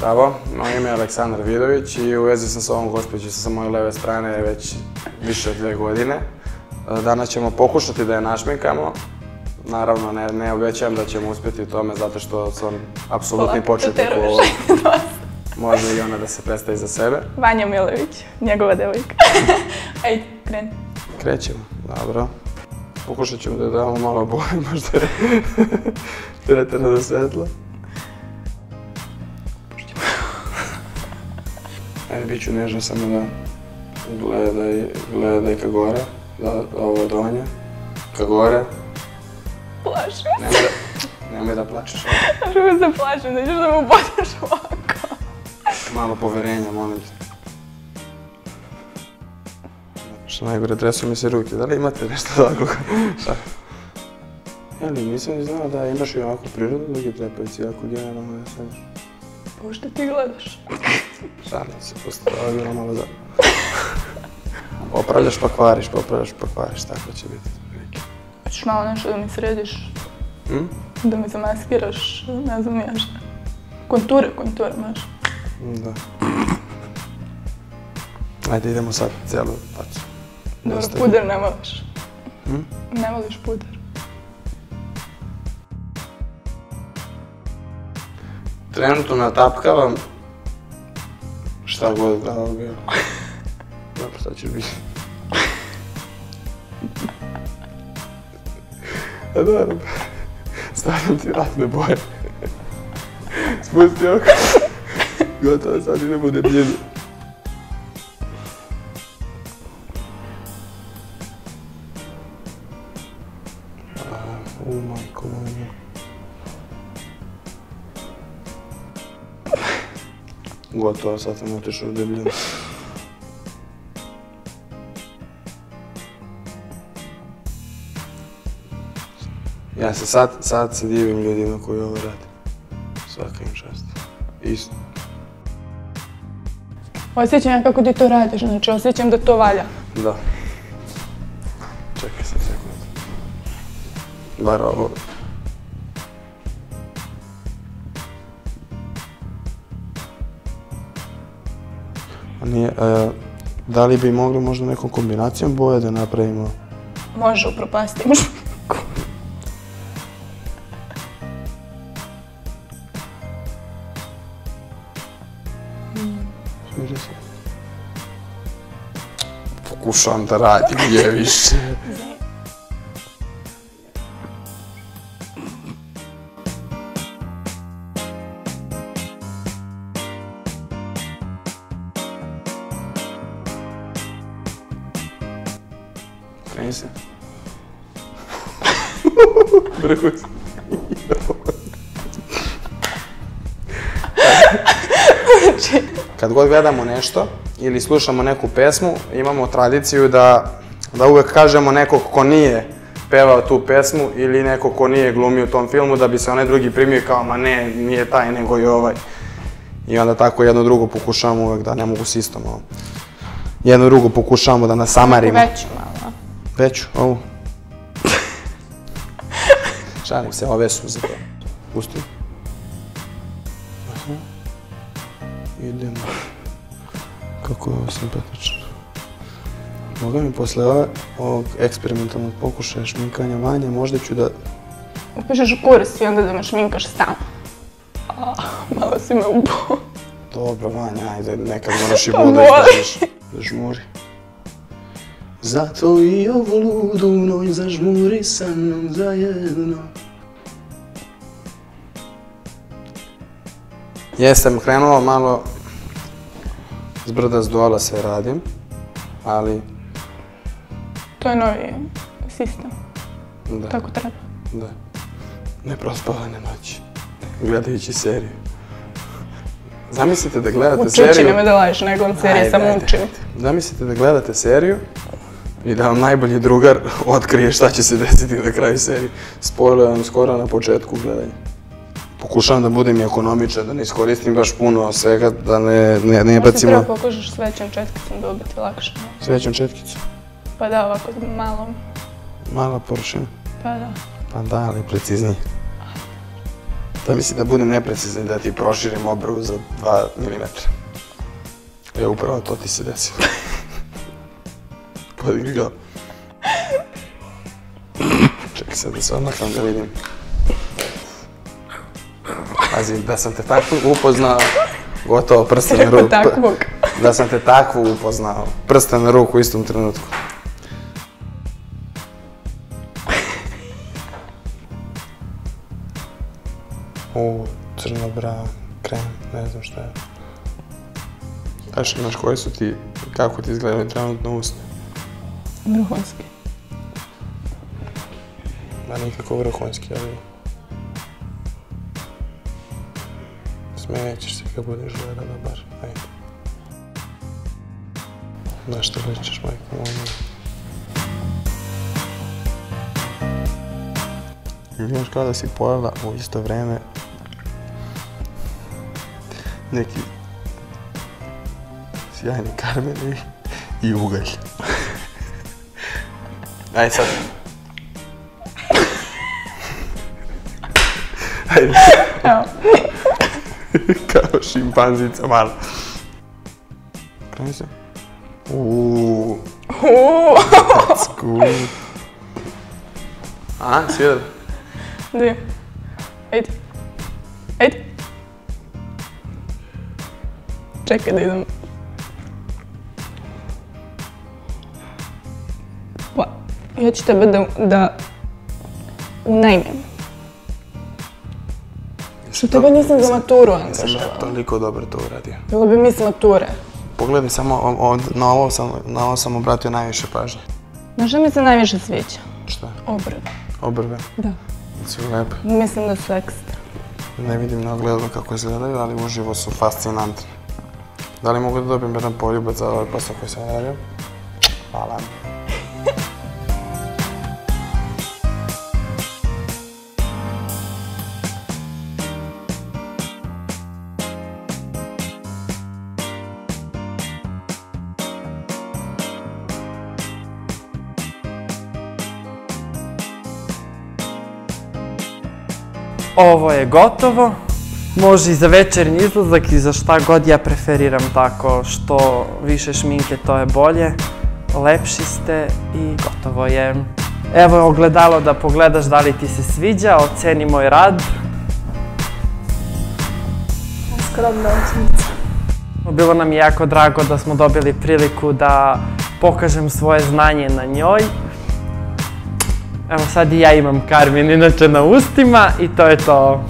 Zdravo, moje ime je Aleksandar Vidović i u vezi sam s ovom gospođicom sa moje leve strane već više od 2 godine. Danas ćemo pokušati da je našminkamo. Naravno, ne obećavam da ćemo uspjeti u tome zato što sam apsolutni početnik u ovom. Može i ona da se predstavi za sebe. Vanja Milović, njegova devojka. Ajde, kreni. Krećemo, dobro. Pokušat ćemo da damo malo boje, možda je pretjerano svetlo. Ajde, bit ću nežno samo da gledaj ka gore, da ovo donje, ka gore. Plašim. Nemoj da plačeš. Što se plašim, da ćeš da mu bodeš ovako. Malo poverenja, molim te. Što najgore, tresu mi se ruke. Da li imate nešto takvog? Jeli, nisam ni znao da imaš i ovakvu prirodu, drugi trepavci, jako generalno da sediš. Pa što ti gledaš? Šalim se, postoje bilo malo za... Popravljaš pa kvariš, tako će biti. Hoćeš malo nešto da mi središ? Da mi zamaskiraš, ne znam ja šta. Konture možeš. Da. Ajde, idemo sad cijelu facu. Dobro, puder ne voliš. Ne voliš puder. Trenutno natapkavam šta god glava bilo. Dobro, sad ćeš biti. A dobro, stavljam ti ratne boje. Spusti oko. Gotovo, sad idemo u debljinu. Majko moja. Gotovo, sad sam otišao u debljinu. Ja se sad se divim ljudima koji ovo rade. Svaka im čast. Isto. Osjećam ja kako ti to radiš, znači osjećam da to valja. Da. Čekaj sad sekund. Bar ovo. Da li bi mogli možda nekom kombinacijom boje da napravimo? Može, upropastimo šminku. Smiri se. Pokušavam da radim, gdje više. Kreni se. Brko se. Kad god gledamo nešto ili slušamo neku pesmu, imamo tradiciju da uvek kažemo nekog ko nije pevao tu pesmu ili nekog ko nije glumio u tom filmu da bi se onaj drugi primio kao ma ne, nije taj nego i ovaj. I onda tako jedno drugo pokušavamo uvek da ne mogu s istom ovo. Jedno drugo pokušavamo da nasamarimo. Veću malo. Veću, ovu. Šalim se, ove su za to. Pusti. Idemo. Kako je ovo simpatično. Moga mi posle ovog eksperimentalnog pokušaja šminkanja Vanje, možda ću da... Upišeš kurs i onda da me šminkaš stalno. Malo si me ubao. Dobro, Vanja, ajde, nekad moraš i budeš da žmuri. Zato i ovu ludu noć zažmuri sa mnom zajedno. Jesam krenuo malo zbrda zdola sve radim, ali... To je novi sistem. Da. Tako treba. Da. Neprospavane noći, gledajući seriju. Zamislite da gledate seriju... Učući nemoj da lažiš, nego on serije samo učim. Zamislite da gledate seriju i da vam najbolji drugar otkrije šta će se desiti na kraju serije. Spoilujem skoro na početku gledanja. Pokušavam da budem i ekonomičan, da ne iskoristim baš puno svega, da ne bacimo... Možda treba pokušaš s većom četkicom da ubiti lakše. S većom četkicom? Pa da, ovako malo. Mala površina? Pa da. Pa da, ali preciznije. Da misli da budem neprecizan i da ti proširim obrvu za 2 mm. Evo, upravo to ti se desilo. Podigli ga. Čekaj sad da se odmakam da vidim. Pazi, da sam te tako upoznao, gotovo prsten na ruku. Takvog. Da sam te tako upoznao, prsten na ruku u istom trenutku. Crno-braun, krem, ne znam šta je. Znaš koji su ti, kako ti izgledaju trenutno usne? Vrhunski. Ma nikako vrhunski, ali... Smećeš se kad budeš gledala bar, ajde. Znaš što ličeš, majko moja. Izgledaš kao da si pojela u isto vreme neki sjajni karmen i ugalj. Ajde sad. Ajde. Evo. Kao šimpanzica malo. Kreni se. That's good. A, svijedali? Gdje? Ajde. Ajde. Čekaj da idem. Pa, ja ću tebe da unajmem. Što tebe nisam za maturu angažala. Nisam toliko dobro to uradio. Bilo bi mi s mature. Pogledaj samo, na ovo sam obratio najviše pažnje. Znaš što mi se najviše sviđa? Šta? Obrve. Obrve? Da. Su lepe. Mislim da su ekstra. Ne vidim na ogledalu kako izgledaju, ali uživo su fascinantne. Da li mogu da dobijem jedan poljubac za ovaj posao koji sam radio? Hvala. Ovo je gotovo. Može i za večernji izlazak i za šta god, ja preferiram tako, što više šminke to je bolje. Lepši ste i gotovo je. Evo je ogledalo da pogledaš da li ti se sviđa, oceni moj rad. Skromna ocjenica. Bilo nam je jako drago da smo dobili priliku da pokažem svoje znanje na njoj. Evo sad i ja imam karmin inače na ustima i to je to.